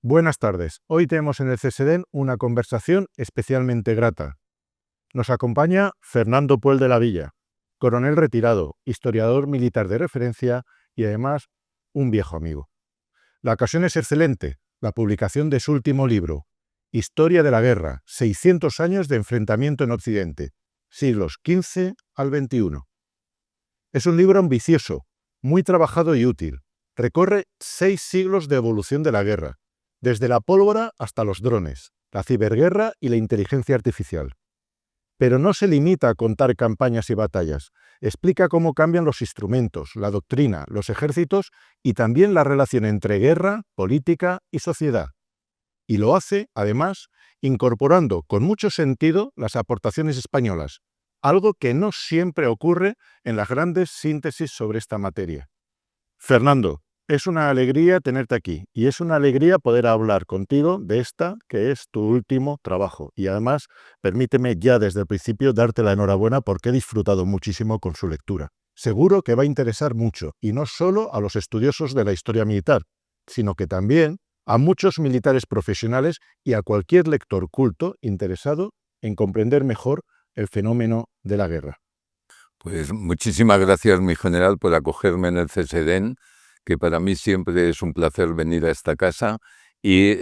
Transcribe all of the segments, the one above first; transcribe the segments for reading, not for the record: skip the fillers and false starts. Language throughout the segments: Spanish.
Buenas tardes. Hoy tenemos en el CSDEN una conversación especialmente grata. Nos acompaña Fernando Puel de la Villa, coronel retirado, historiador militar de referencia y además un viejo amigo. La ocasión es excelente, la publicación de su último libro, Historia de la Guerra, 600 años de enfrentamiento en Occidente, siglos XV al XXI. Es un libro ambicioso, muy trabajado y útil. Recorre 6 siglos de evolución de la guerra, desde la pólvora hasta los drones, la ciberguerra y la inteligencia artificial. Pero no se limita a contar campañas y batallas. Explica cómo cambian los instrumentos, la doctrina, los ejércitos y también la relación entre guerra, política y sociedad. Y lo hace, además, incorporando con mucho sentido las aportaciones españolas, algo que no siempre ocurre en las grandes síntesis sobre esta materia. Fernando, es una alegría tenerte aquí y es una alegría poder hablar contigo de esta que es tu último trabajo. Y además, permíteme ya desde el principio darte la enhorabuena porque he disfrutado muchísimo con su lectura. Seguro que va a interesar mucho, y no solo a los estudiosos de la historia militar, sino que también a muchos militares profesionales y a cualquier lector culto interesado en comprender mejor el fenómeno de la guerra. Pues muchísimas gracias, mi general, por acogerme en el CSDEN, que para mí siempre es un placer venir a esta casa y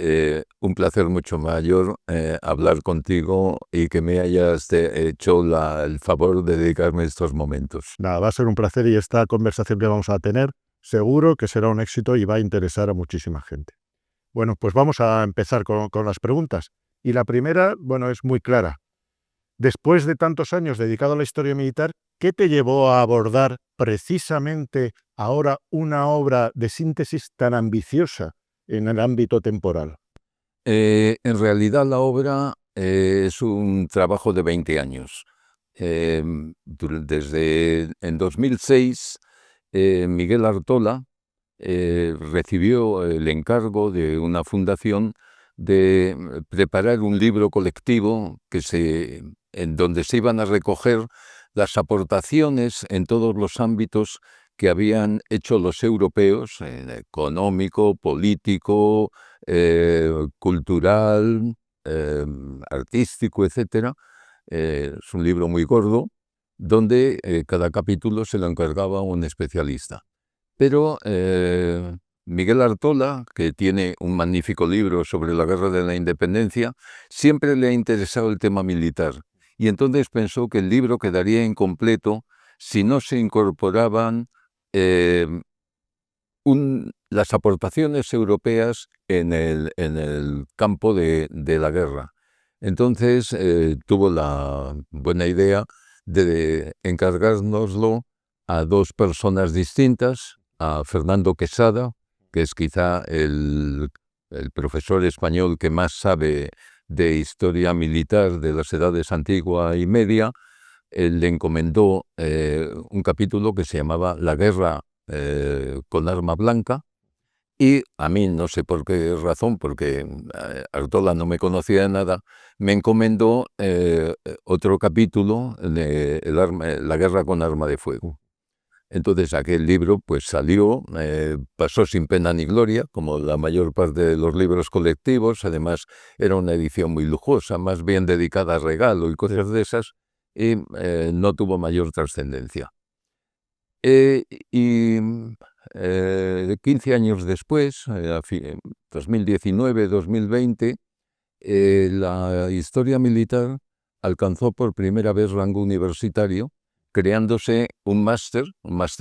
un placer mucho mayor hablar contigo y que me hayas hecho el favor de dedicarme estos momentos. Nada, va a ser un placer y esta conversación que vamos a tener seguro que será un éxito y va a interesar a muchísima gente. Bueno, pues vamos a empezar con las preguntas. Y la primera, bueno, es muy clara. Después de tantos años dedicado a la historia militar, ¿qué te llevó a abordar precisamente ahora una obra de síntesis tan ambiciosa en el ámbito temporal? En realidad la obra es un trabajo de 20 años. Desde en 2006, Miguel Artola recibió el encargo de una fundación de preparar un libro colectivo en donde se iban a recoger las aportaciones en todos los ámbitos que habían hecho los europeos, económico, político, cultural, artístico, etc. Es un libro muy gordo, donde cada capítulo se lo encargaba un especialista. Pero Miguel Artola, que tiene un magnífico libro sobre la Guerra de la Independencia, siempre le ha interesado el tema militar. Y entonces pensó que el libro quedaría incompleto si no se incorporaban las aportaciones europeas en el campo de la guerra. Entonces tuvo la buena idea de encargárnoslo a 2 personas distintas, a Fernando Quesada, que es quizá el profesor español que más sabe de historia militar de las edades antigua y media. Él le encomendó un capítulo que se llamaba La guerra con arma blanca, y a mí, no sé por qué razón, porque Artola no me conocía de nada, me encomendó otro capítulo de La guerra con arma de fuego. Entonces aquel libro pues salió, pasó sin pena ni gloria, como la mayor parte de los libros colectivos. Además era una edición muy lujosa, más bien dedicada a regalo y cosas de esas, y no tuvo mayor trascendencia. Y 15 años después, 2019-2020, la historia militar alcanzó por primera vez rango universitario, creándose un máster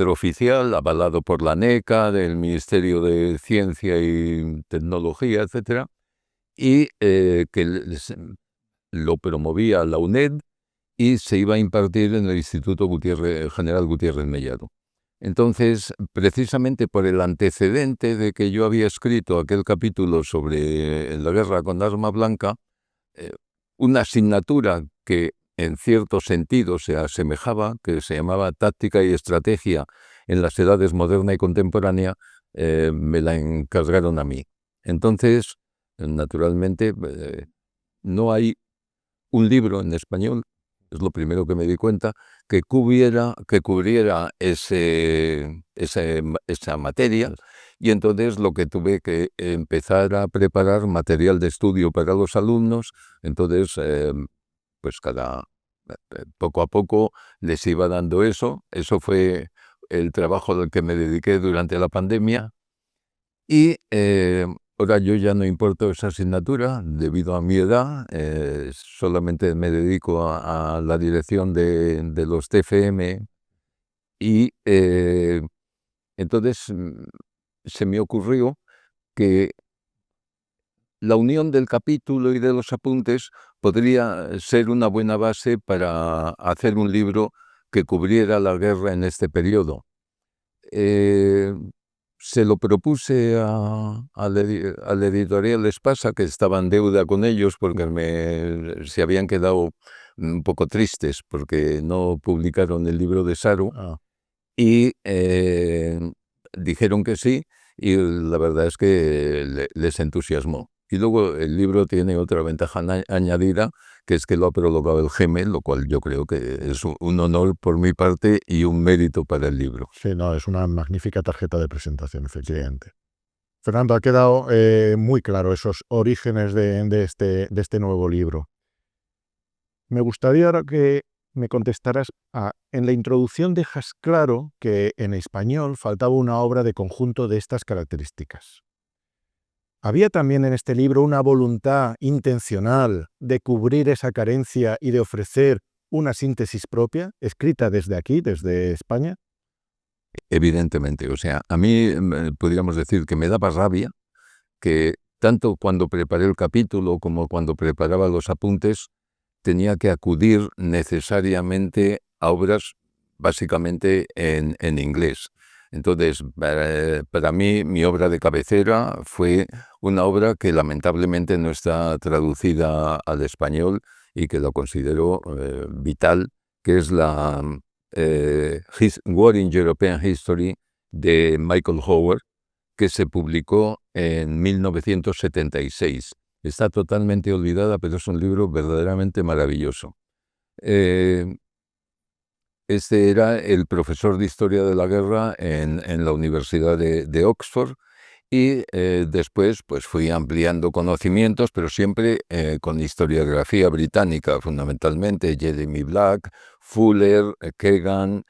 oficial, avalado por la NECA, del Ministerio de Ciencia y Tecnología, etc., y que lo promovía la UNED y se iba a impartir en el Instituto General Gutiérrez Mellado. Entonces, precisamente por el antecedente de que yo había escrito aquel capítulo sobre la guerra con arma blanca, una asignatura que en cierto sentido se asemejaba, que se llamaba Táctica y Estrategia en las edades moderna y contemporánea, me la encargaron a mí. Entonces, naturalmente, no hay un libro en español es lo primero que me di cuenta, que cubriera esa materia, y entonces lo que tuve que empezar a preparar material de estudio para los alumnos. Entonces, pues poco a poco les iba dando eso. Eso fue el trabajo al que me dediqué durante la pandemia. Y ahora yo ya no importo esa asignatura debido a mi edad. Solamente me dedico a la dirección de los TFM. Y entonces se me ocurrió que la unión del capítulo y de los apuntes podría ser una buena base para hacer un libro que cubriera la guerra en este periodo. Se lo propuse al editorial Espasa, que estaba en deuda con ellos porque se habían quedado un poco tristes porque no publicaron el libro de Saru. Y dijeron que sí, y la verdad es que les entusiasmó. Y luego el libro tiene otra ventaja añadida, que es que lo ha prologado el GEME, lo cual yo creo que es un honor por mi parte y un mérito para el libro. Sí, no, es una magnífica tarjeta de presentación, efectivamente. Fernando, ha quedado muy claro esos orígenes de este nuevo libro. Me gustaría ahora que me contestaras en la introducción dejas claro que en español faltaba una obra de conjunto de estas características. ¿Había también en este libro una voluntad intencional de cubrir esa carencia y de ofrecer una síntesis propia, escrita desde aquí, desde España? Evidentemente, o sea, a mí podríamos decir que me daba rabia que tanto cuando preparé el capítulo como cuando preparaba los apuntes tenía que acudir necesariamente a obras básicamente en inglés. Entonces, para mí, mi obra de cabecera fue una obra que lamentablemente no está traducida al español y que lo considero vital, que es la War in European History de Michael Howard, que se publicó en 1976. Está totalmente olvidada, pero es un libro verdaderamente maravilloso. Este era el profesor de Historia de la Guerra en la Universidad de Oxford, y después pues fui ampliando conocimientos, pero siempre con historiografía británica, fundamentalmente Jeremy Black, Fuller, Kegan,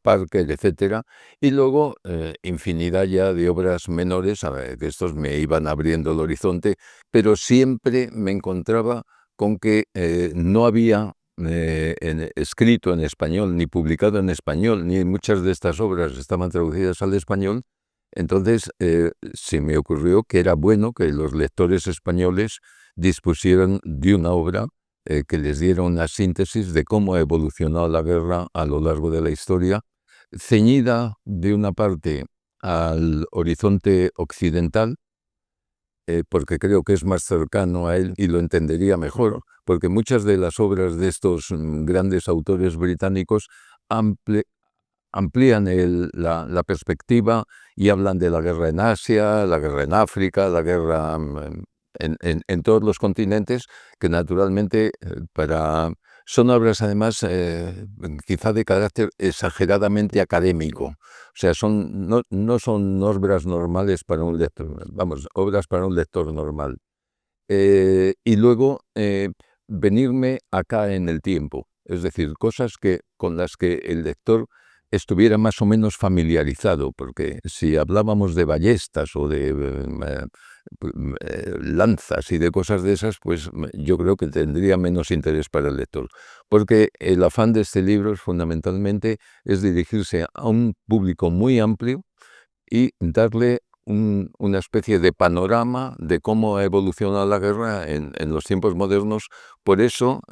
Parker, etc. Y luego infinidad ya de obras menores, que estos me iban abriendo el horizonte, pero siempre me encontraba con que no había escrito en español, ni publicado en español, ni muchas de estas obras estaban traducidas al español. Entonces se me ocurrió que era bueno que los lectores españoles dispusieran de una obra que les diera una síntesis de cómo ha evolucionado la guerra a lo largo de la historia, ceñida de una parte al horizonte occidental, porque creo que es más cercano a él y lo entendería mejor, porque muchas de las obras de estos grandes autores británicos amplían la perspectiva y hablan de la guerra en Asia, la guerra en África, la guerra en todos los continentes, que naturalmente son obras además quizá de carácter exageradamente académico. O sea, no son obras normales para un lector, obras para un lector normal. Y luego venirme acá en el tiempo, es decir, cosas con las que el lector estuviera más o menos familiarizado, porque si hablábamos de ballestas o de lanzas y de cosas de esas, pues yo creo que tendría menos interés para el lector, porque el afán de este libro fundamentalmente es dirigirse a un público muy amplio y darle una especie de panorama de cómo ha evolucionado la guerra en los tiempos modernos. Por eso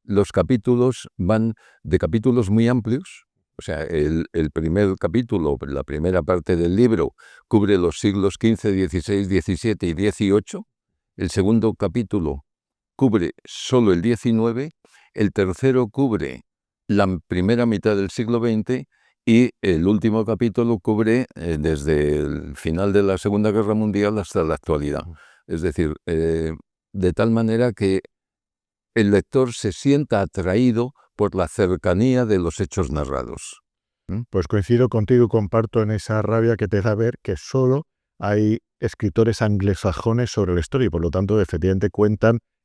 los capítulos van de capítulos muy amplios. O sea, el primer capítulo, la primera parte del libro, cubre los siglos XV, XVI, XVII y XVIII. El segundo capítulo cubre solo el XIX. El tercero cubre la primera mitad del siglo XX. Y el último capítulo cubre desde el final de la Segunda Guerra Mundial hasta la actualidad. Es decir, de tal manera que el lector se sienta atraído por la cercanía de los hechos narrados. Pues coincido contigo y comparto en esa rabia que te da ver que solo hay escritores anglosajones sobre la historia y por lo tanto efectivamente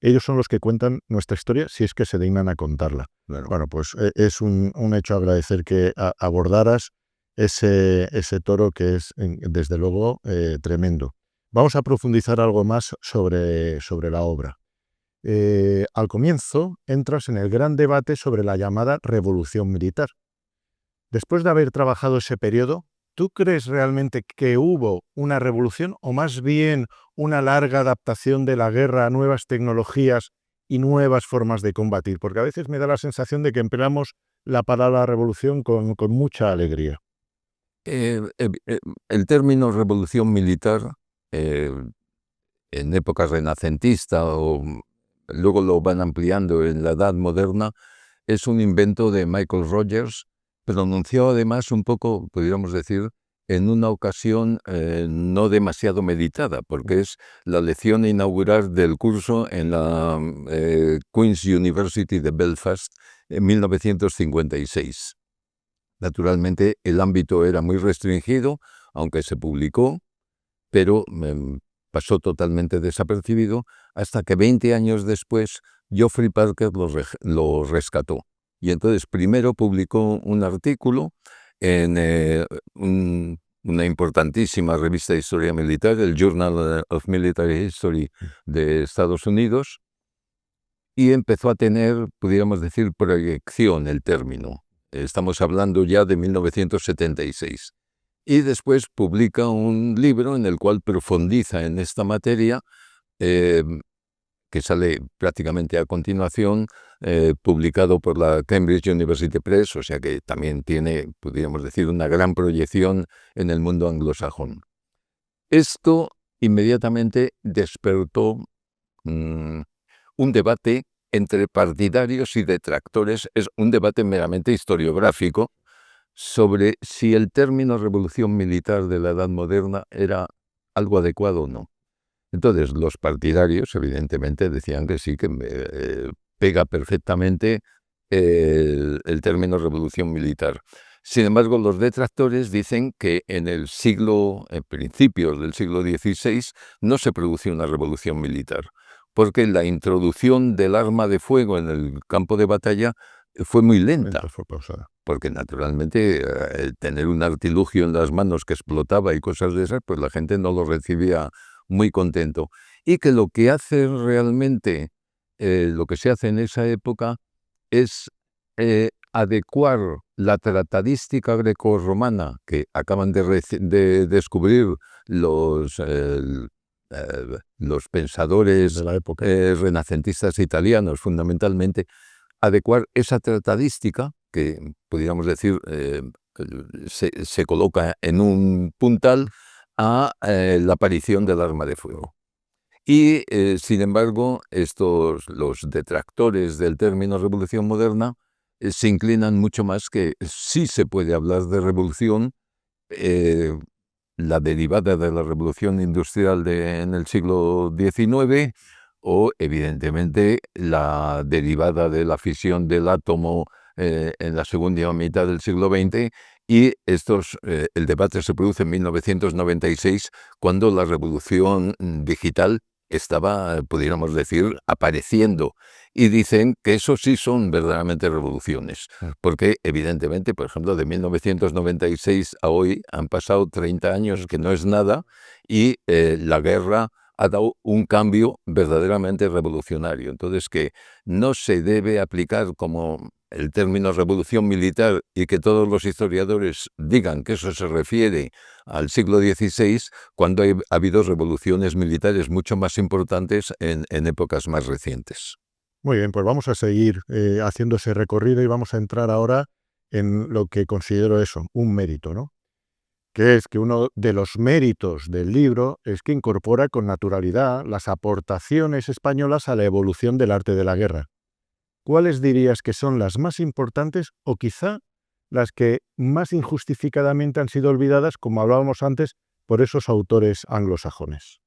ellos son los que cuentan nuestra historia si es que se dignan a contarla. Claro. Bueno, pues es un hecho agradecer que abordaras ese toro que es desde luego tremendo. Vamos a profundizar algo más sobre la obra. Al comienzo entras en el gran debate sobre la llamada Revolución Militar. Después de haber trabajado ese periodo, ¿tú crees realmente que hubo una revolución o más bien una larga adaptación de la guerra a nuevas tecnologías y nuevas formas de combatir? Porque a veces me da la sensación de que empleamos la palabra revolución con mucha alegría. El término revolución militar, en época renacentista o luego lo van ampliando en la Edad Moderna, es un invento de Michael Rogers, pronunciado además un poco, podríamos decir, en una ocasión no demasiado meditada, porque es la lección inaugural del curso en la Queen's University de Belfast en 1956. Naturalmente, el ámbito era muy restringido, aunque se publicó, pero pasó totalmente desapercibido hasta que 20 años después Geoffrey Parker lo rescató. Y entonces primero publicó un artículo en una importantísima revista de historia militar, el Journal of Military History de Estados Unidos, y empezó a tener, pudiéramos decir, proyección el término. Estamos hablando ya de 1976. Y después publica un libro en el cual profundiza en esta materia, que sale prácticamente a continuación, publicado por la Cambridge University Press, o sea que también tiene, podríamos decir, una gran proyección en el mundo anglosajón. Esto inmediatamente despertó un debate entre partidarios y detractores, es un debate meramente historiográfico, sobre si el término revolución militar de la Edad Moderna era algo adecuado o no. Entonces, los partidarios, evidentemente, decían que sí, que pega perfectamente el término revolución militar. Sin embargo, los detractores dicen que en principios del siglo XVI, no se produjo una revolución militar, porque la introducción del arma de fuego en el campo de batalla fue muy lenta. Fue pausada. Porque naturalmente tener un artilugio en las manos que explotaba y cosas de esas, pues la gente no lo recibía muy contento. Y que lo que hace realmente, lo que se hace en esa época es adecuar la tratadística grecorromana que acaban de descubrir los pensadores De la época. renacentistas italianos, fundamentalmente, adecuar esa tratadística, que podríamos decir se coloca en un puntal, a la aparición del arma de fuego. Y, sin embargo, los detractores del término revolución moderna se inclinan mucho más que sí se puede hablar de revolución, la derivada de la revolución industrial en el siglo XIX, o evidentemente la derivada de la fisión del átomo en la segunda mitad del siglo XX, y el debate se produce en 1996, cuando la revolución digital estaba, pudiéramos decir, apareciendo. Y dicen que eso sí son verdaderamente revoluciones, porque evidentemente, por ejemplo, de 1996 a hoy han pasado 30 años, que no es nada, y la guerra ha dado un cambio verdaderamente revolucionario. Entonces, que no se debe aplicar como el término revolución militar y que todos los historiadores digan que eso se refiere al siglo XVI, cuando ha habido revoluciones militares mucho más importantes en épocas más recientes. Muy bien, pues vamos a seguir haciendo ese recorrido y vamos a entrar ahora en lo que considero un mérito, ¿no? Que es que uno de los méritos del libro es que incorpora con naturalidad las aportaciones españolas a la evolución del arte de la guerra. ¿Cuáles dirías que son las más importantes o quizá las que más injustificadamente han sido olvidadas, como hablábamos antes, por esos autores anglosajones?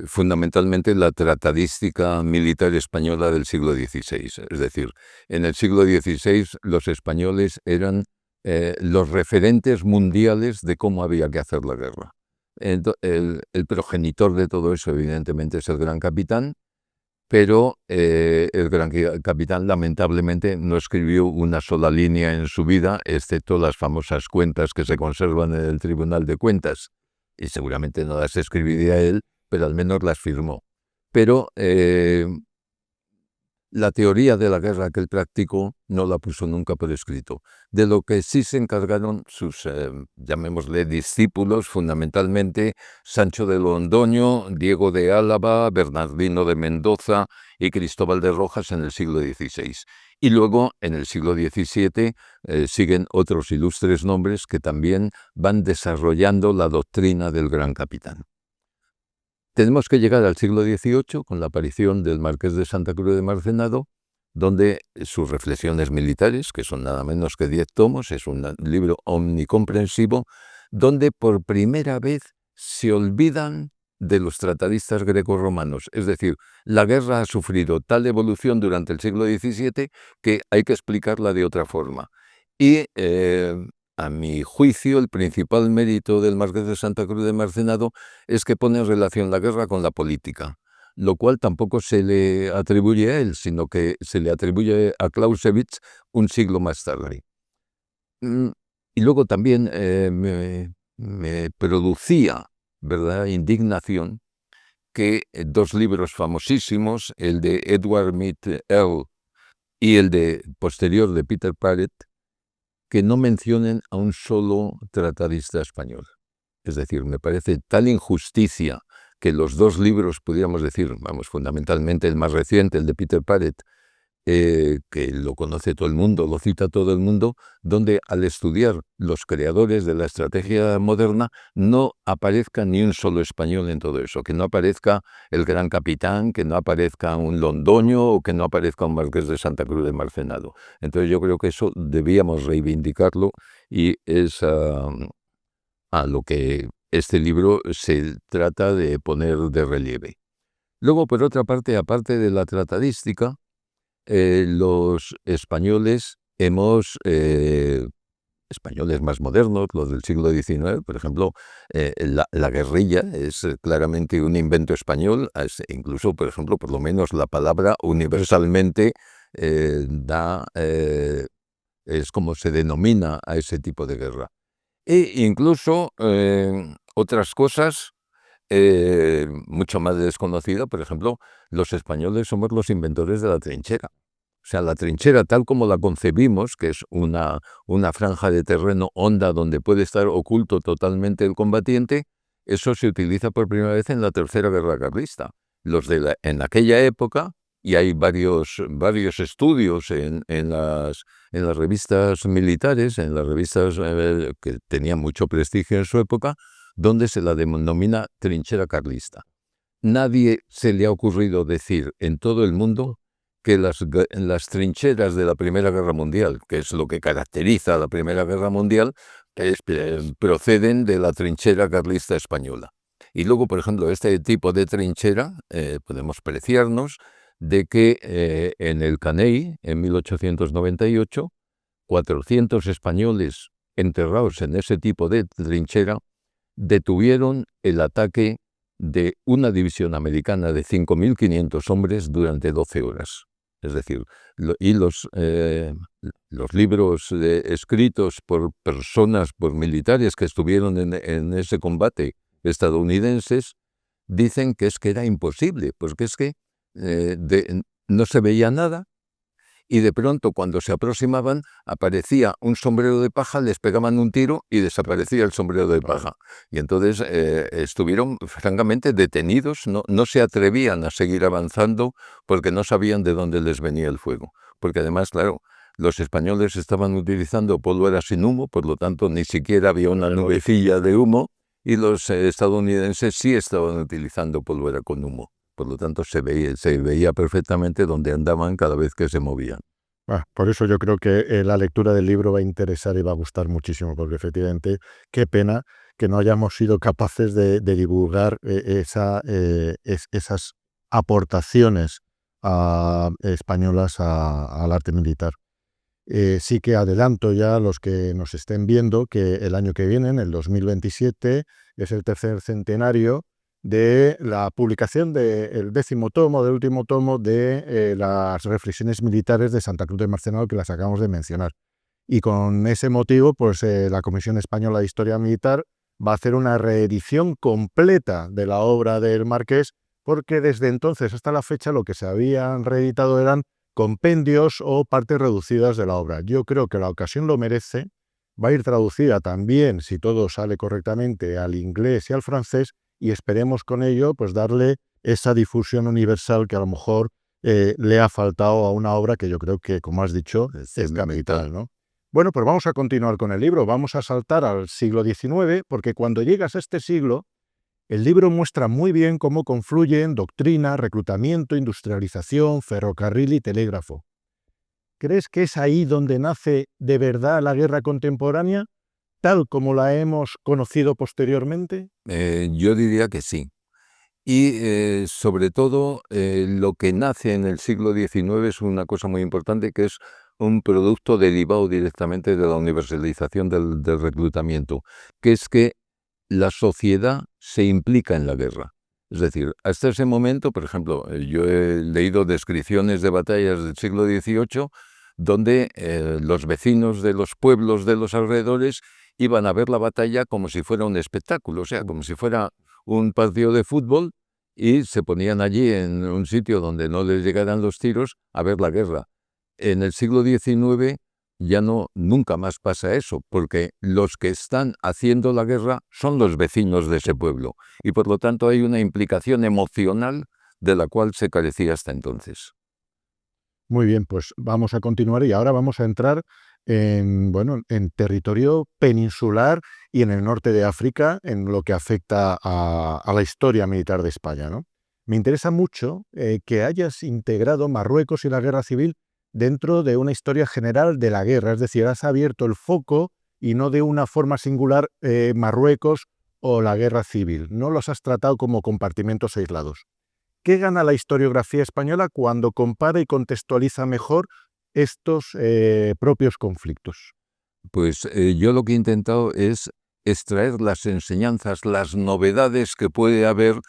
fundamentalmente la tratadística militar española del siglo XVI. Es decir, en el siglo XVI los españoles eran los referentes mundiales de cómo había que hacer la guerra. El progenitor de todo eso, evidentemente, es el Gran Capitán, pero el Gran Capitán lamentablemente no escribió una sola línea en su vida, excepto las famosas cuentas que se conservan en el Tribunal de Cuentas, y seguramente no las escribiría él, pero al menos las firmó. Pero la teoría de la guerra que él practicó no la puso nunca por escrito. De lo que sí se encargaron sus, llamémosle, discípulos, fundamentalmente Sancho de Londoño, Diego de Álava, Bernardino de Mendoza y Cristóbal de Rojas en el siglo XVI. Y luego, en el siglo XVII, siguen otros ilustres nombres que también van desarrollando la doctrina del Gran Capitán. Tenemos que llegar al siglo XVIII con la aparición del Marqués de Santa Cruz de Marcenado, donde sus reflexiones militares, que son nada menos que 10 tomos, es un libro omnicomprensivo, donde por primera vez se olvidan de los tratadistas grecorromanos. Es decir, la guerra ha sufrido tal evolución durante el siglo XVII que hay que explicarla de otra forma. Y a mi juicio, el principal mérito del Marqués de Santa Cruz de Marcenado es que pone en relación la guerra con la política, lo cual tampoco se le atribuye a él, sino que se le atribuye a Clausewitz un siglo más tarde. Y luego también me producía, ¿verdad?, indignación que dos libros famosísimos, el de Edward Mead Earl y el de posterior de Peter Parrett, que no mencionen a un solo tratadista español. Es decir, me parece tal injusticia que los dos libros, pudiéramos decir, fundamentalmente el más reciente, el de Peter Parrett, que lo conoce todo el mundo, lo cita todo el mundo, donde al estudiar los creadores de la estrategia moderna no aparezca ni un solo español en todo eso, que no aparezca el Gran Capitán, que no aparezca un Londoño o que no aparezca un Marqués de Santa Cruz de Marcenado. Entonces yo creo que eso debíamos reivindicarlo y es a lo que este libro se trata de poner de relieve. Luego, por otra parte, aparte de la tratadística, los españoles españoles más modernos, los del siglo XIX, por ejemplo, la guerrilla es claramente un invento español, incluso, por ejemplo, por lo menos la palabra universalmente es como se denomina a ese tipo de guerra. E incluso otras cosas mucho más desconocidas, por ejemplo, los españoles somos los inventores de la trinchera. O sea, la trinchera tal como la concebimos, que es una franja de terreno honda donde puede estar oculto totalmente el combatiente, eso se utiliza por primera vez en la Tercera Guerra Carlista. En aquella época, y hay varios estudios en las revistas militares, en las revistas que tenían mucho prestigio en su época, donde se la denomina trinchera carlista. Nadie se le ha ocurrido decir en todo el mundo que las trincheras de la Primera Guerra Mundial, que es lo que caracteriza a la Primera Guerra Mundial, proceden de la trinchera carlista española. Y luego, por ejemplo, este tipo de trinchera, podemos preciarnos de que en el Caney, en 1898, 400 españoles enterrados en ese tipo de trinchera detuvieron el ataque de una división americana de 5.500 hombres durante 12 horas. Es decir, los libros escritos por personas, por militares que estuvieron en ese combate estadounidenses, dicen que era imposible, porque es que no se veía nada, y de pronto cuando se aproximaban aparecía un sombrero de paja, les pegaban un tiro y desaparecía el sombrero de paja. Y entonces estuvieron francamente detenidos, no se atrevían a seguir avanzando porque no sabían de dónde les venía el fuego. Porque además, claro, los españoles estaban utilizando pólvora sin humo, por lo tanto ni siquiera había una nubecilla de humo, y los estadounidenses sí estaban utilizando pólvora con humo. Por lo tanto, se veía perfectamente dónde andaban cada vez que se movían. Por eso yo creo que la lectura del libro va a interesar y va a gustar muchísimo, porque efectivamente, qué pena que no hayamos sido capaces de divulgar esas aportaciones españolas al arte militar. Sí que adelanto ya a los que nos estén viendo que el año que viene, en el 2027, es el tercer centenario de la publicación del del último tomo de las reflexiones militares de Santa Cruz de Marcenado, que las acabamos de mencionar. Y con ese motivo, pues la Comisión Española de Historia Militar va a hacer una reedición completa de la obra del Marqués, porque desde entonces hasta la fecha lo que se habían reeditado eran compendios o partes reducidas de la obra. Yo creo que la ocasión lo merece. Va a ir traducida también, si todo sale correctamente, al inglés y al francés, y esperemos con ello pues darle esa difusión universal que a lo mejor le ha faltado a una obra que yo creo que, como has dicho, es capital, ¿no? Bueno, pues vamos a continuar con el libro. Vamos a saltar al siglo XIX, porque cuando llegas a este siglo, el libro muestra muy bien cómo confluyen doctrina, reclutamiento, industrialización, ferrocarril y telégrafo. ¿Crees que es ahí donde nace de verdad la guerra contemporánea, tal como la hemos conocido posteriormente? Yo diría que sí. Y sobre todo lo que nace en el siglo XIX es una cosa muy importante, que es un producto derivado directamente de la universalización del reclutamiento, que es que la sociedad se implica en la guerra. Es decir, hasta ese momento, por ejemplo, yo he leído descripciones de batallas del siglo XVIII donde los vecinos de los pueblos de los alrededores iban a ver la batalla como si fuera un espectáculo, o sea, como si fuera un partido de fútbol, y se ponían allí en un sitio donde no les llegaran los tiros a ver la guerra. En el siglo XIX ya nunca más pasa eso, porque los que están haciendo la guerra son los vecinos de ese pueblo, y por lo tanto hay una implicación emocional de la cual se carecía hasta entonces. Muy bien, pues vamos a continuar y ahora vamos a entrar en territorio peninsular y en el norte de África, en lo que afecta a la historia militar de España, ¿no? Me interesa mucho que hayas integrado Marruecos y la guerra civil dentro de una historia general de la guerra, es decir, has abierto el foco y no de una forma singular Marruecos o la guerra civil, no los has tratado como compartimentos aislados. ¿Qué gana la historiografía española cuando compara y contextualiza mejor estos propios conflictos? Pues yo lo que he intentado es extraer las enseñanzas, las novedades que puede haber.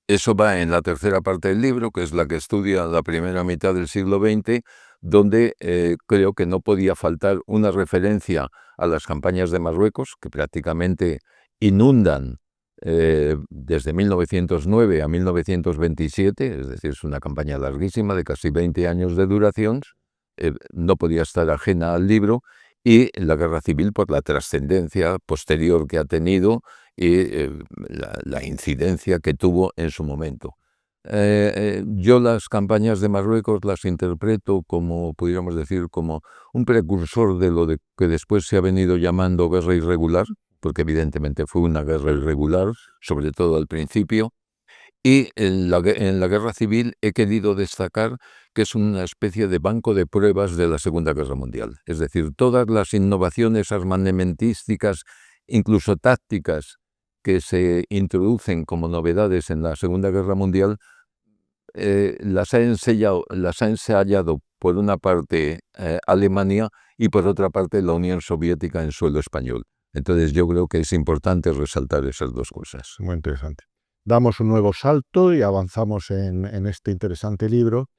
Eso va en la tercera parte del libro, que es la que estudia la primera mitad del siglo XX, donde creo que no podía faltar una referencia a las campañas de Marruecos, que prácticamente inundan desde 1909 a 1927, es decir, es una campaña larguísima de casi 20 años de duración. No podía estar ajena al libro. Y la guerra civil por la trascendencia posterior que ha tenido y la incidencia que tuvo en su momento. Yo las campañas de Marruecos las interpreto como, pudiéramos decir, como un precursor de lo que después se ha venido llamando guerra irregular, porque evidentemente fue una guerra irregular, sobre todo al principio. Y en la guerra civil he querido destacar que es una especie de banco de pruebas de la Segunda Guerra Mundial. Es decir, todas las innovaciones armamentísticas, incluso tácticas, que se introducen como novedades en la Segunda Guerra Mundial, las ha ensayado por una parte Alemania y por otra parte la Unión Soviética en suelo español. Entonces yo creo que es importante resaltar esas dos cosas. Muy interesante. Damos un nuevo salto y avanzamos en este interesante libro,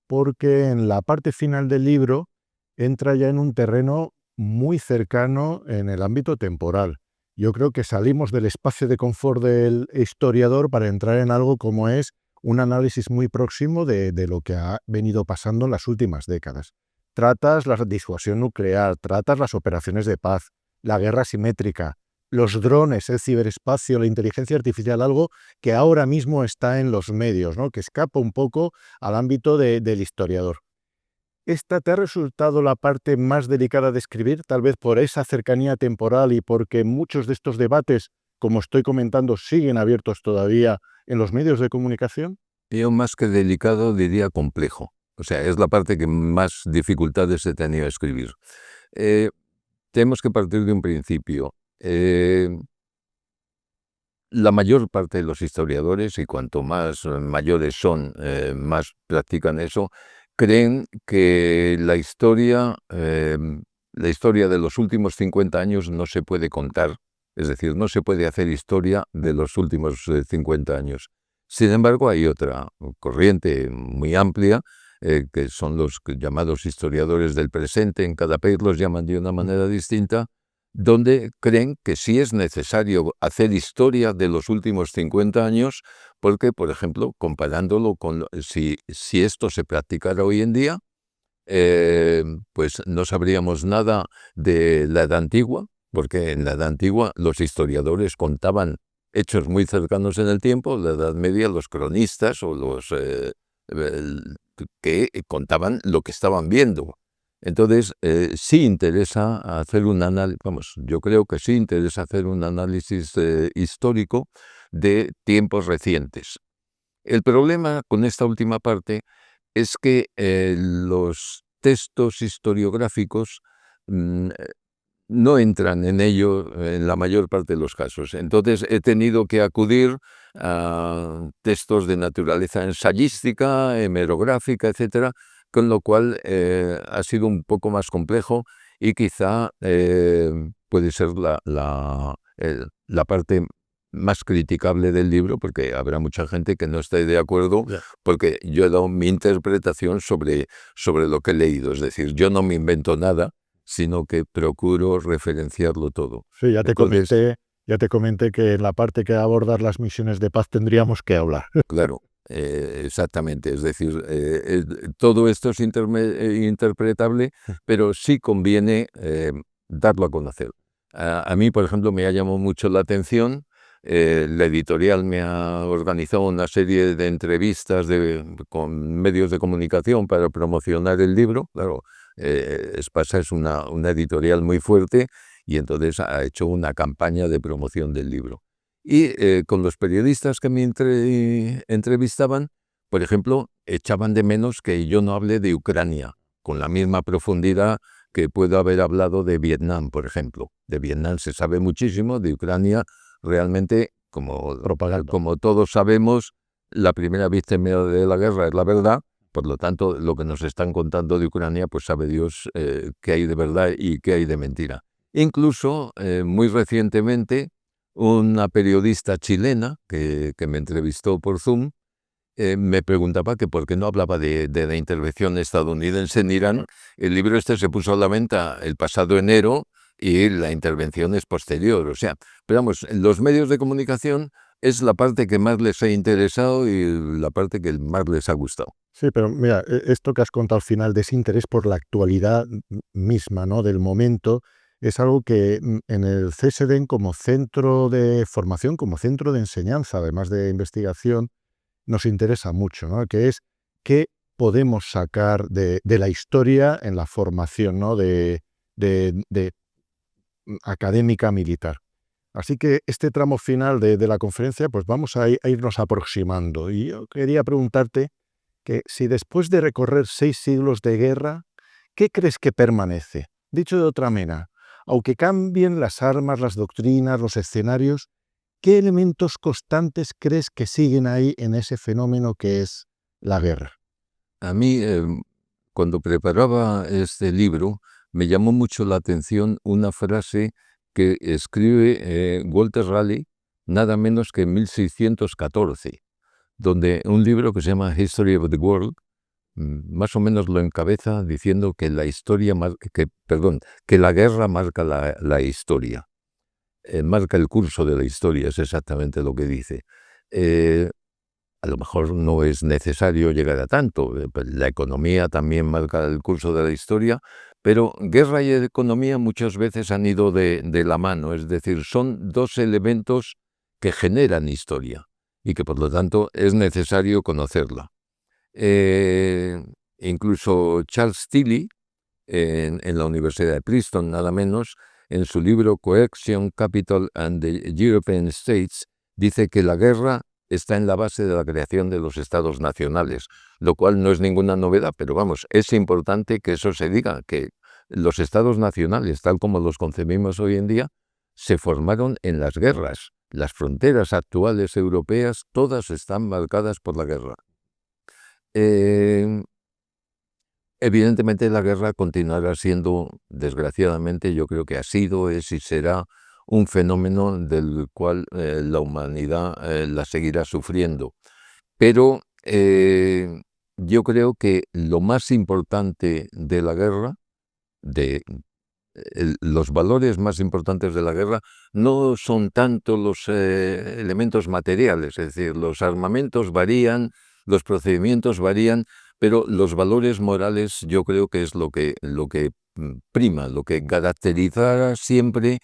porque en la parte final del libro entra ya en un terreno muy cercano en el ámbito temporal. Yo creo que salimos del espacio de confort del historiador para entrar en algo como es un análisis muy próximo de lo que ha venido pasando en las últimas décadas. Tratas la disuasión nuclear, tratas las operaciones de paz, la guerra asimétrica, los drones, el ciberespacio, la inteligencia artificial, algo que ahora mismo está en los medios, ¿no? Que escapa un poco al ámbito del historiador. ¿Esta te ha resultado la parte más delicada de escribir, tal vez por esa cercanía temporal y porque muchos de estos debates, como estoy comentando, siguen abiertos todavía en los medios de comunicación? Yo más que delicado diría complejo. O sea, es la parte que más dificultades he tenido a escribir. Tenemos que partir de un principio. la mayor parte de los historiadores, y cuanto más mayores son, más practican eso, creen que la historia de los últimos 50 años no se puede contar, es decir, no se puede hacer historia de los últimos 50 años. Sin embargo, hay otra corriente muy amplia, que son los llamados historiadores del presente, en cada país los llaman de una manera distinta, donde creen que sí es necesario hacer historia de los últimos 50 años, porque, por ejemplo, comparándolo con si esto se practicara hoy en día, pues no sabríamos nada de la Edad Antigua, porque en la Edad Antigua los historiadores contaban hechos muy cercanos en el tiempo, la Edad Media los cronistas o los que contaban lo que estaban viendo. Entonces, sí interesa hacer un análisis, yo creo que sí interesa hacer un análisis histórico de tiempos recientes. El problema con esta última parte es que los textos historiográficos no entran en ello en la mayor parte de los casos. Entonces he tenido que acudir a textos de naturaleza ensayística, hemerográfica, etcétera, con lo cual ha sido un poco más complejo y quizá puede ser la parte más criticable del libro, porque habrá mucha gente que no esté de acuerdo, porque yo he dado mi interpretación sobre lo que he leído. Es decir, yo no me invento nada, sino que procuro referenciarlo todo. Sí, ya te comenté que en la parte que abordas las misiones de paz tendríamos que hablar. Claro, exactamente. Es decir, todo esto es interpretable, pero sí conviene darlo a conocer. A mí, por ejemplo, me ha llamado mucho la atención. La editorial me ha organizado una serie de entrevistas con medios de comunicación para promocionar el libro. Claro, Espasa es una editorial muy fuerte y entonces ha hecho una campaña de promoción del libro. Y con los periodistas que me entrevistaban, por ejemplo, echaban de menos que yo no hable de Ucrania con la misma profundidad que puedo haber hablado de Vietnam, por ejemplo. De Vietnam se sabe muchísimo, de Ucrania realmente, como todos sabemos, la primera víctima de la guerra es la verdad. Por lo tanto, lo que nos están contando de Ucrania, pues sabe Dios qué hay de verdad y qué hay de mentira. Incluso, muy recientemente, una periodista chilena que me entrevistó por Zoom me preguntaba que por qué no hablaba de la intervención estadounidense en Irán. El libro este se puso a la venta el pasado enero y la intervención es posterior. O sea, pero vamos, los medios de comunicación es la parte que más les ha interesado y la parte que más les ha gustado. Sí, pero mira, esto que has contado al final de ese interés por la actualidad misma, ¿no?, del momento, es algo que en el CSDEN como centro de formación, como centro de enseñanza, además de investigación, nos interesa mucho, ¿no?, que es qué podemos sacar de la historia en la formación, ¿no?, de académica militar. Así que este tramo final de la conferencia, pues vamos a irnos aproximando. Y yo quería preguntarte que si después de recorrer 6 siglos de guerra, ¿qué crees que permanece? Dicho de otra manera, aunque cambien las armas, las doctrinas, los escenarios, ¿qué elementos constantes crees que siguen ahí en ese fenómeno que es la guerra? A mí, cuando preparaba este libro, me llamó mucho la atención una frase que escribe Walter Raleigh, nada menos que en 1614, donde un libro que se llama History of the World, más o menos lo encabeza diciendo que que la guerra marca la historia, marca el curso de la historia, es exactamente lo que dice. A lo mejor no es necesario llegar a tanto, pues la economía también marca el curso de la historia, pero guerra y economía muchas veces han ido de la mano, es decir, son dos elementos que generan historia y que por lo tanto es necesario conocerla. Incluso Charles Tilly, en la Universidad de Princeton, nada menos, en su libro Coercion, Capital and the European States, dice que la guerra está en la base de la creación de los estados nacionales, lo cual no es ninguna novedad, pero vamos, es importante que eso se diga, que los estados nacionales, tal como los concebimos hoy en día, se formaron en las guerras. las fronteras actuales europeas, todas están marcadas por la guerra. Evidentemente la guerra continuará siendo, desgraciadamente, yo creo que ha sido, es y será un fenómeno del cual la humanidad la seguirá sufriendo. Pero yo creo que lo más importante de la guerra, los valores más importantes de la guerra, no son tanto los elementos materiales, es decir, los armamentos varían, los procedimientos varían, pero los valores morales yo creo que es lo que prima, lo que caracterizará siempre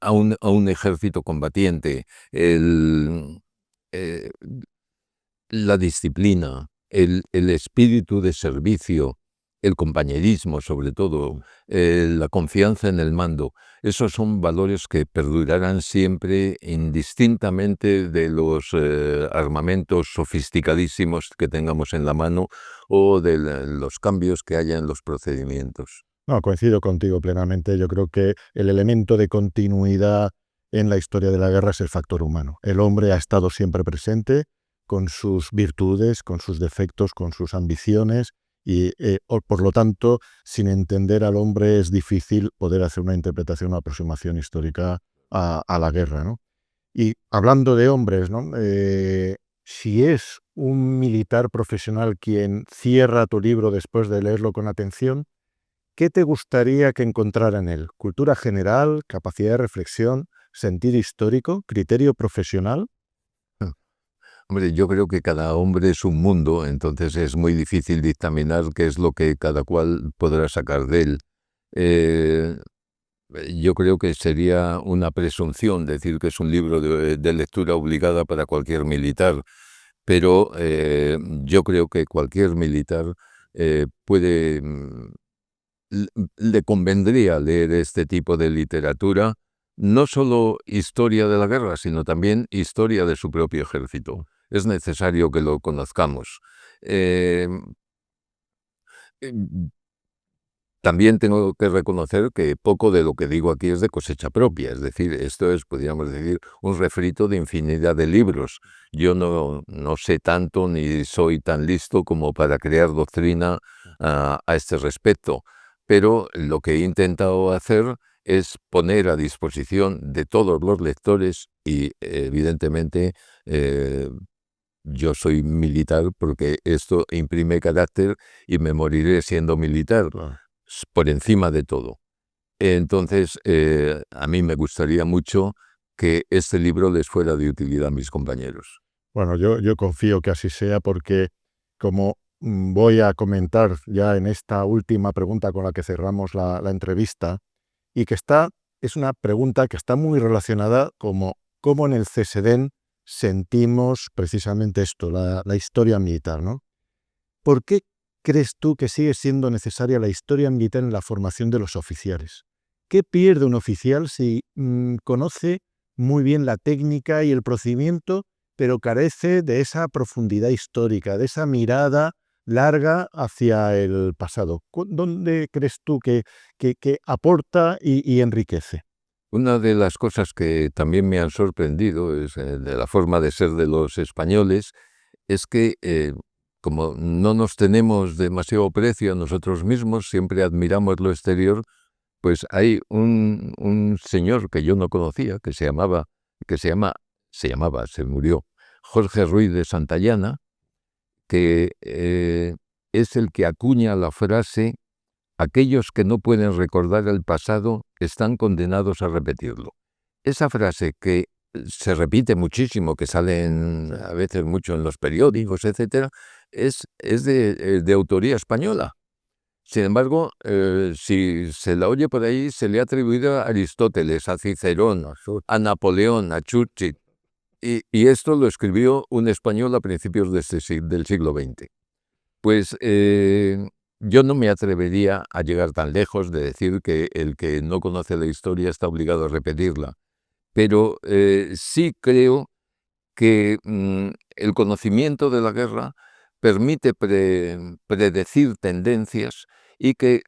a un ejército combatiente. Eh, la disciplina, el espíritu de servicio, el compañerismo sobre todo, la confianza en el mando, esos son valores que perdurarán siempre indistintamente de los armamentos sofisticadísimos que tengamos en la mano o de los cambios que haya en los procedimientos. No, coincido contigo plenamente. Yo creo que el elemento de continuidad en la historia de la guerra es el factor humano. El hombre ha estado siempre presente con sus virtudes, con sus defectos, con sus ambiciones y por lo tanto, sin entender al hombre es difícil poder hacer una interpretación, una aproximación histórica a la guerra, ¿no? Y hablando de hombres, ¿no? Si es un militar profesional quien cierra tu libro después de leerlo con atención, ¿qué te gustaría que encontrara en él? ¿Cultura general, capacidad de reflexión, sentido histórico, criterio profesional? Hombre, yo creo que cada hombre es un mundo, entonces es muy difícil dictaminar qué es lo que cada cual podrá sacar de él. Eh, yo creo que sería una presunción decir que es un libro de lectura obligada para cualquier militar, pero yo creo que cualquier militar puede, le convendría leer este tipo de literatura, no solo historia de la guerra, sino también historia de su propio ejército. Es necesario que lo conozcamos. Eh, eh, También tengo que reconocer que poco de lo que digo aquí es de cosecha propia, es decir, esto es, podríamos decir, un refrito de infinidad de libros. Yo no sé tanto ni soy tan listo como para crear doctrina a este respecto, pero lo que he intentado hacer es poner a disposición de todos los lectores y, evidentemente, yo soy militar porque esto imprime carácter y me moriré siendo militar Claro. por encima de todo. Entonces, a mí me gustaría mucho que este libro les fuera de utilidad a mis compañeros. Bueno, yo confío que así sea porque como voy a comentar ya en esta última pregunta con la que cerramos la entrevista, y que es una pregunta que está muy relacionada como cómo en el CSDEN sentimos precisamente esto, la historia militar, ¿no? ¿Por qué crees tú que sigue siendo necesaria la historia militar en la formación de los oficiales? ¿Qué pierde un oficial si conoce muy bien la técnica y el procedimiento, pero carece de esa profundidad histórica, de esa mirada larga hacia el pasado? ¿Dónde crees tú que aporta y enriquece? Una de las cosas que también me han sorprendido es de la forma de ser de los españoles, es que como no nos tenemos demasiado precio a nosotros mismos, siempre admiramos lo exterior, pues hay un señor que yo no conocía, se murió, Jorge Ruiz de Santayana, que es el que acuña la frase: aquellos que no pueden recordar el pasado están condenados a repetirlo. Esa frase que se repite muchísimo, que sale a veces mucho en los periódicos, etcétera, es de autoría española. Sin embargo, si se la oye por ahí, se le ha atribuido a Aristóteles, a Cicerón, a Napoleón, a Churchill. Y esto lo escribió un español a principios del siglo XX. Pues yo no me atrevería a llegar tan lejos de decir que el que no conoce la historia está obligado a repetirla, pero sí creo que el conocimiento de la guerra permite predecir tendencias y que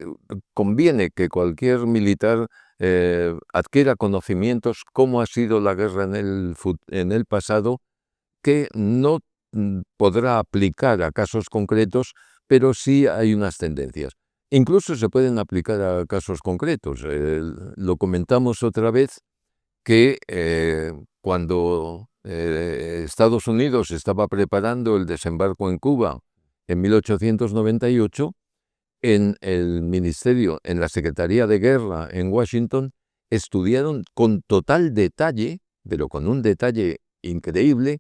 conviene que cualquier militar adquiera conocimientos cómo ha sido la guerra en el pasado, que no podrá aplicar a casos concretos, pero sí hay unas tendencias. Incluso se pueden aplicar a casos concretos. Lo comentamos otra vez que cuando Estados Unidos estaba preparando el desembarco en Cuba en 1898, en el ministerio, en la Secretaría de Guerra en Washington, estudiaron con total detalle, pero con un detalle increíble,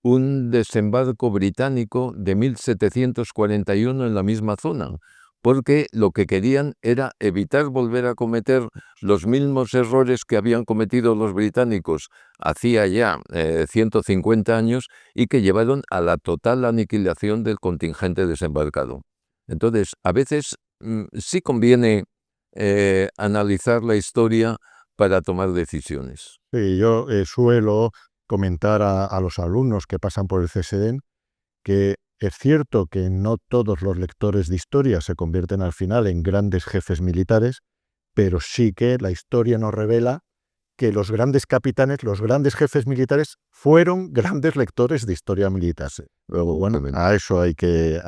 un desembarco británico de 1741 en la misma zona, porque lo que querían era evitar volver a cometer los mismos errores que habían cometido los británicos hacía ya 150 años y que llevaron a la total aniquilación del contingente desembarcado. Entonces, a veces sí conviene analizar la historia para tomar decisiones. Sí, yo suelo comentar a los alumnos que pasan por el CSDEN que es cierto que no todos los lectores de historia se convierten al final en grandes jefes militares, pero sí que la historia nos revela que los grandes capitanes, los grandes jefes militares, fueron grandes lectores de historia militar. Luego, bueno, a eso hay que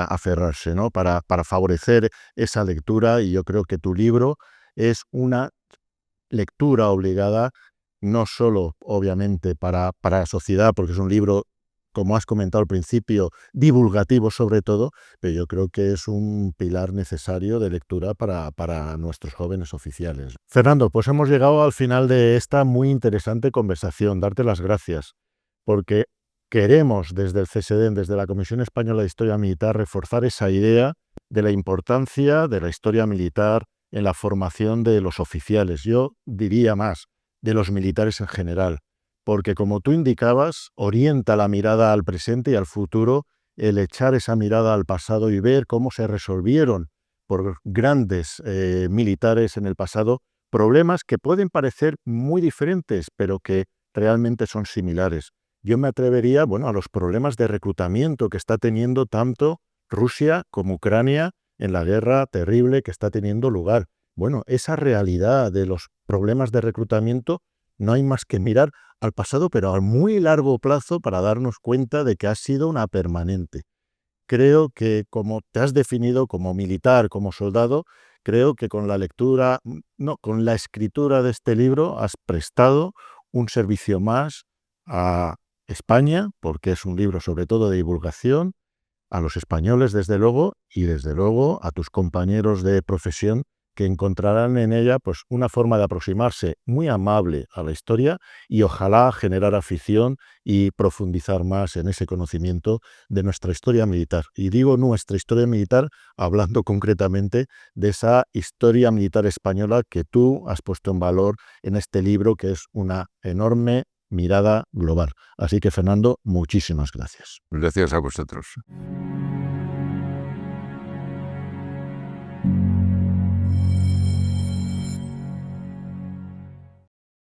aferrarse, ¿no? Para favorecer esa lectura, y yo creo que tu libro es una lectura obligada, no solo, obviamente, para la sociedad, porque es un libro, como has comentado al principio, divulgativo sobre todo, pero yo creo que es un pilar necesario de lectura para nuestros jóvenes oficiales. Fernando, pues hemos llegado al final de esta muy interesante conversación. Darte las gracias, porque queremos desde el CSDEN, desde la Comisión Española de Historia Militar, reforzar esa idea de la importancia de la historia militar en la formación de los oficiales. Yo diría más, de los militares en general, porque como tú indicabas, orienta la mirada al presente y al futuro, el echar esa mirada al pasado y ver cómo se resolvieron por grandes militares en el pasado problemas que pueden parecer muy diferentes, pero que realmente son similares. Yo me atrevería, bueno, a los problemas de reclutamiento que está teniendo tanto Rusia como Ucrania en la guerra terrible que está teniendo lugar. Bueno, esa realidad de los problemas de reclutamiento no hay más que mirar al pasado, pero a muy largo plazo, para darnos cuenta de que ha sido una permanente. Creo que, como te has definido como militar, como soldado, creo que con la lectura, no, con la escritura de este libro has prestado un servicio más a España, porque es un libro sobre todo de divulgación, a los españoles desde luego, y desde luego a tus compañeros de profesión, que encontrarán en ella pues una forma de aproximarse muy amable a la historia y ojalá generar afición y profundizar más en ese conocimiento de nuestra historia militar. Y digo nuestra historia militar hablando concretamente de esa historia militar española que tú has puesto en valor en este libro, que es una enorme mirada global. Así que, Fernando, muchísimas gracias. Gracias a vosotros.